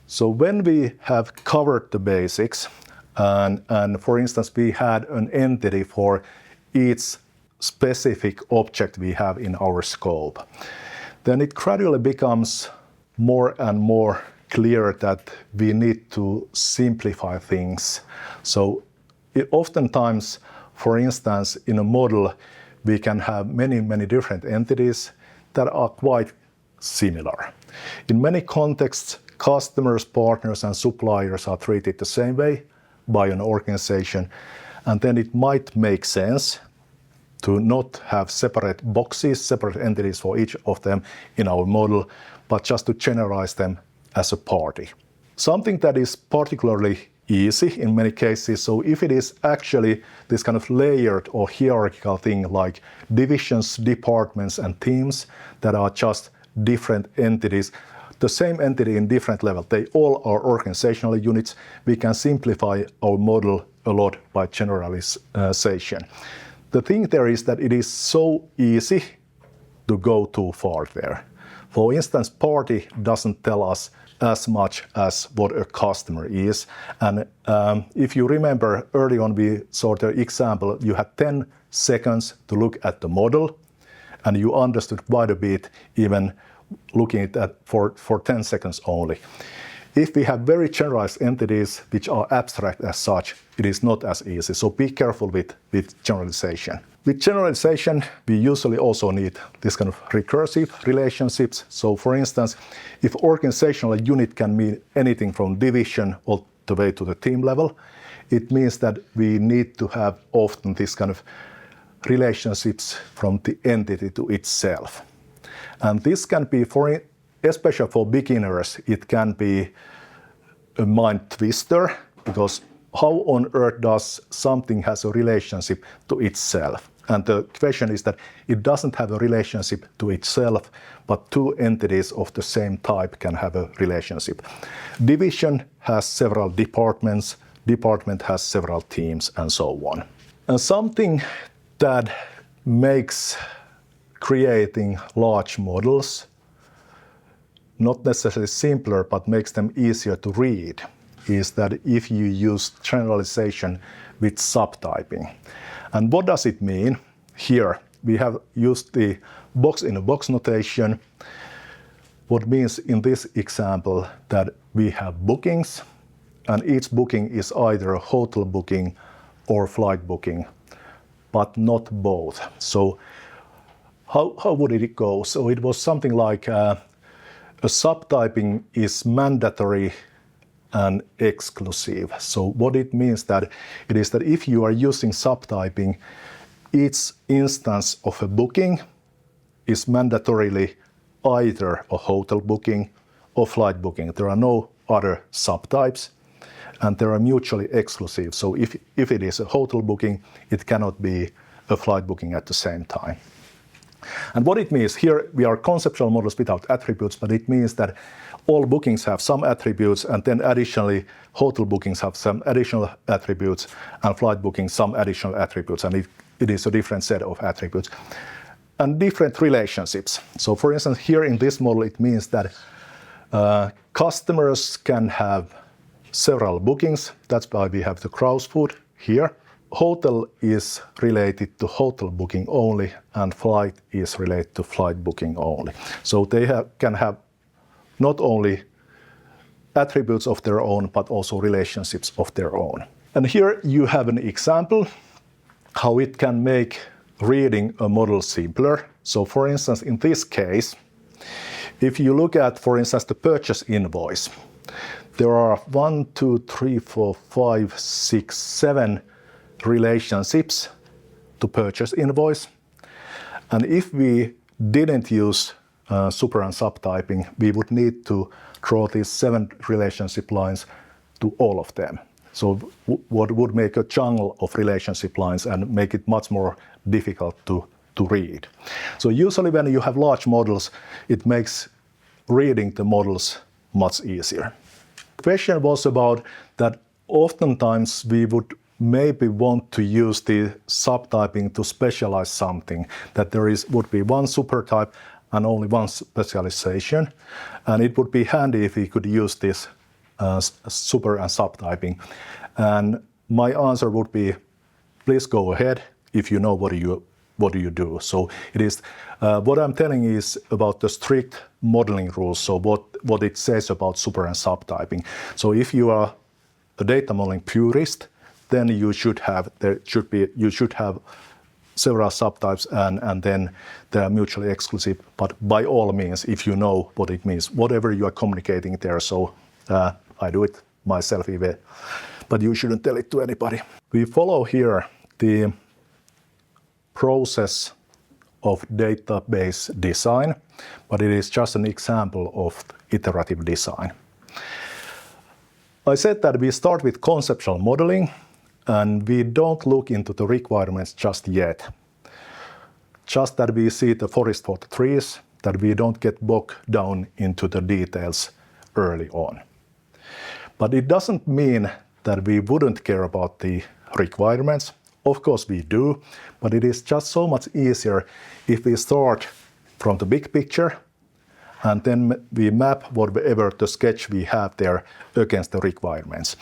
So when we have covered the basics, and for instance, we had an entity for each specific object we have in our scope, then it gradually becomes more and more clear that we need to simplify things. So oftentimes, for instance, in a model, we can have many different entities that are quite similar. In many contexts, customers, partners, and suppliers are treated the same way by an organization, and then it might make sense to not have separate boxes, separate entities for each of them in our model, but just to generalize them as a party. Something that is particularly easy in many cases, so if it is actually this kind of layered or hierarchical thing like divisions, departments, and teams that are just different entities, the same entity in different levels, they all are organizational units, we can simplify our model a lot by generalization. The thing there is that it is so easy to go too far there. For instance, party doesn't tell us as much as what a customer is. And if you remember early on, we saw the example, you had 10 seconds to look at the model, and you understood quite a bit even looking at that for 10 seconds only. If we have very generalized entities which are abstract as such, it is not as easy. So be careful with generalization. With generalization, we usually also need this kind of recursive relationships. So for instance, if organizational unit can mean anything from division all the way to the team level, it means that we need to have often this kind of relationships from the entity to itself. And this can be, especially for beginners, it can be a mind twister, because how on earth does something has a relationship to itself? And the question is that it doesn't have a relationship to itself, but two entities of the same type can have a relationship. Division has several departments, department has several teams, and so on. And something that makes creating large models not necessarily simpler, but makes them easier to read, is that if you use generalization with subtyping. And what does it mean? Here we have used the box-in-a-box notation. What means in this example that we have bookings, and each booking is either a hotel booking or flight booking, but not both. So how would it go? So it was something like a subtyping is mandatory and exclusive. So what it means that it is that if you are using subtyping, each instance of a booking is mandatorily either a hotel booking or flight booking. There are no other subtypes, and they are mutually exclusive. So if it is a hotel booking, it cannot be a flight booking at the same time. And what it means, here we are conceptual models without attributes, but it means that all bookings have some attributes, and then additionally hotel bookings have some additional attributes, and flight bookings some additional attributes, and it is a different set of attributes. And different relationships. So for instance, here in this model, it means that customers can have several bookings. That's why we have the crow's foot here. Hotel is related to hotel booking only, and flight is related to flight booking only. So they can have not only attributes of their own, but also relationships of their own. And here you have an example how it can make reading a model simpler. So for instance, in this case, if you look at, for instance, the purchase invoice, there are 1, 2, 3, 4, 5, 6, 7 relationships to purchase invoice. And if we didn't use super and subtyping, we would need to draw these 7 relationship lines to all of them. So what would make a jungle of relationship lines and make it much more difficult to read. So usually when you have large models, it makes reading the models much easier. The question was about that oftentimes we would maybe want to use the subtyping to specialize something, that there would be one supertype and only one specialization. And it would be handy if we could use this super and subtyping? And my answer would be, please go ahead if you know what do you do. So it is what I'm telling is about the strict modeling rules. So what it says about super and subtyping. So if you are a data modeling purist, then you should have several subtypes, and then they are mutually exclusive. But by all means, if you know what it means, whatever you are communicating there. So I do it myself even, but you shouldn't tell it to anybody. We follow here the process of database design, but it is just an example of iterative design. I said that we start with conceptual modeling, and we don't look into the requirements just yet. Just that we see the forest for the trees, that we don't get bogged down into the details early on. But it doesn't mean that we wouldn't care about the requirements. Of course we do, but it is just so much easier if we start from the big picture and then we map whatever the sketch we have there against the requirements.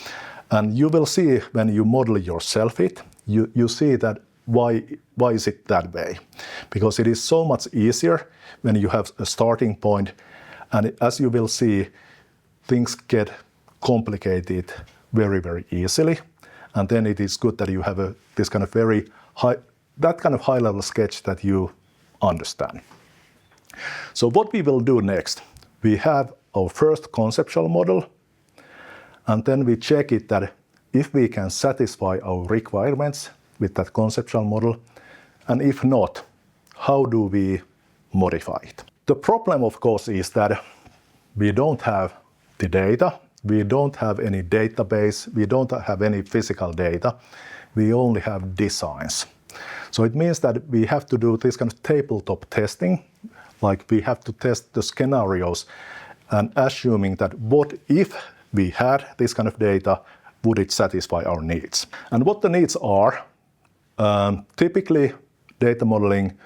And you will see when you model yourself you see that why is it that way? Because it is so much easier when you have a starting point, and as you will see, things get complicated very, very easily. And then it is good that you have this kind of high level sketch that you understand. So what we will do next, we have our first conceptual model, and then we check it that if we can satisfy our requirements with that conceptual model, and if not, how do we modify it? The problem, of course, is that we don't have the data, we don't have any database, we don't have any physical data, we only have designs. So it means that we have to do this kind of tabletop testing, like we have to test the scenarios and assuming that what if we had this kind of data, would it satisfy our needs? And what the needs are, typically data modeling,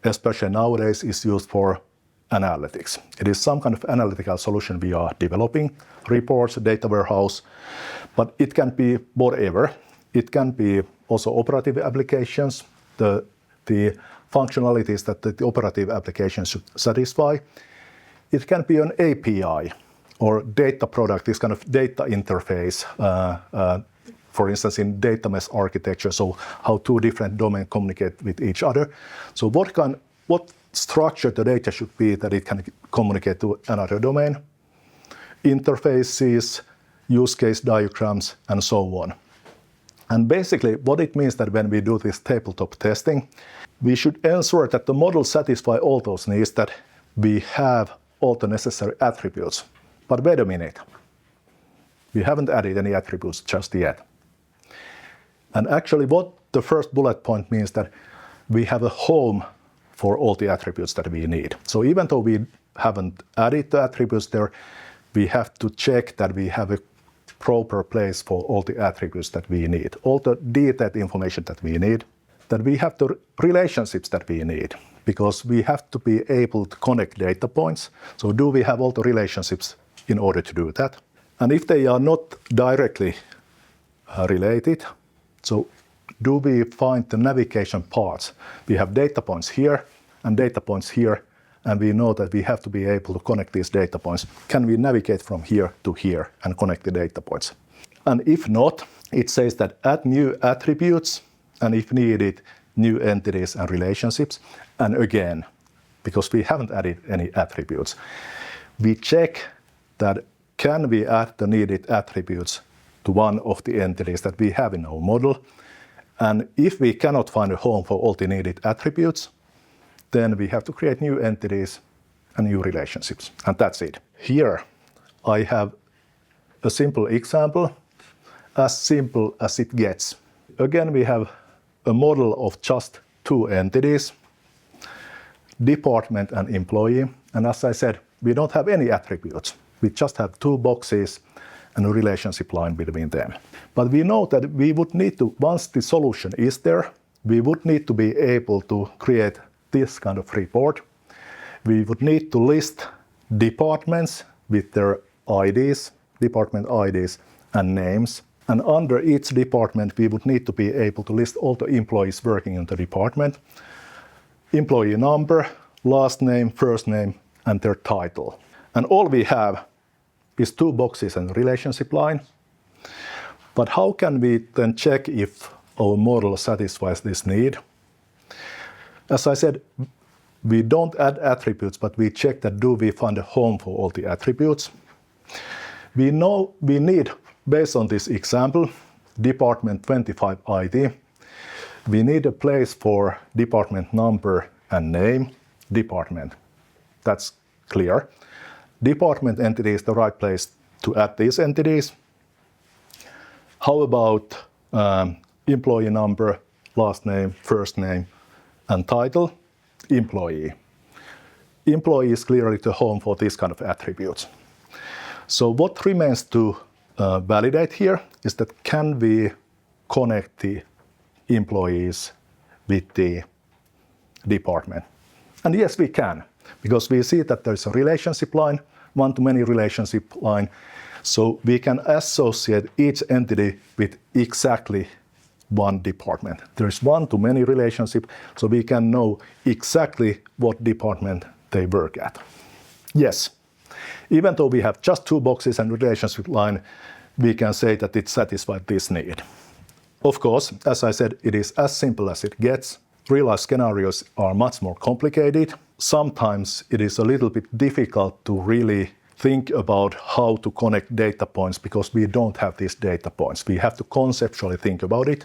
especially nowadays, is used for analytics. It is some kind of analytical solution we are developing, reports, data warehouse, but it can be whatever. It can be also operative applications, the functionalities that the operative applications should satisfy. It can be an API or data product, this kind of data interface, for instance, in data mesh architecture, so how two different domains communicate with each other. So what structure the data should be that it can communicate to another domain, interfaces, use case diagrams, and so on. And basically what it means that when we do this tabletop testing, we should ensure that the model satisfies all those needs, that we have all the necessary attributes. But wait a minute, we haven't added any attributes just yet. And actually what the first bullet point means that we have a home for all the attributes that we need. So even though we haven't added the attributes there, we have to check that we have a proper place for all the attributes that we need, all the detailed information that we need, that we have the relationships that we need, because we have to be able to connect data points. So do we have all the relationships in order to do that? And if they are not directly related, so do we find the navigation parts? We have data points here and data points here, and we know that we have to be able to connect these data points. Can we navigate from here to here and connect the data points? And if not, it says that add new attributes, and if needed, new entities and relationships. And again, because we haven't added any attributes, we check that can we add the needed attributes to one of the entities that we have in our model. And if we cannot find a home for all the needed attributes, then we have to create new entities and new relationships. And that's it. Here I have a simple example, as simple as it gets. Again, we have a model of just two entities, department and employee. And as I said, we don't have any attributes. We just have two boxes and a relationship line between them. But we know that we would need to, once the solution is there, we would need to be able to create this kind of report. We would need to list departments with their IDs, department IDs, and names. And under each department, we would need to be able to list all the employees working in the department. Employee number, last name, first name, and their title. And all we have is 2 boxes and a relationship line. But how can we then check if our model satisfies this need? As I said, we don't add attributes, but we check that do we find a home for all the attributes. We know we need, based on this example, department 25 ID. We need a place for department number and name, department. That's clear. Department entity is the right place to add these entities. How about employee number, last name, first name, and title? Employee. Employee is clearly the home for these kind of attributes. So what remains to validate here is that can we connect the employees with the department? And yes, we can, because we see that there's a relationship line, one-to-many relationship line. So we can associate each entity with exactly one department. There's one-to-many relationship, so we can know exactly what department they work at. Yes, even though we have just 2 boxes and relationship line, we can say that it satisfied this need. Of course, as I said, it is as simple as it gets. Real-life scenarios are much more complicated. Sometimes it is a little bit difficult to really think about how to connect data points because we don't have these data points. We have to conceptually think about it.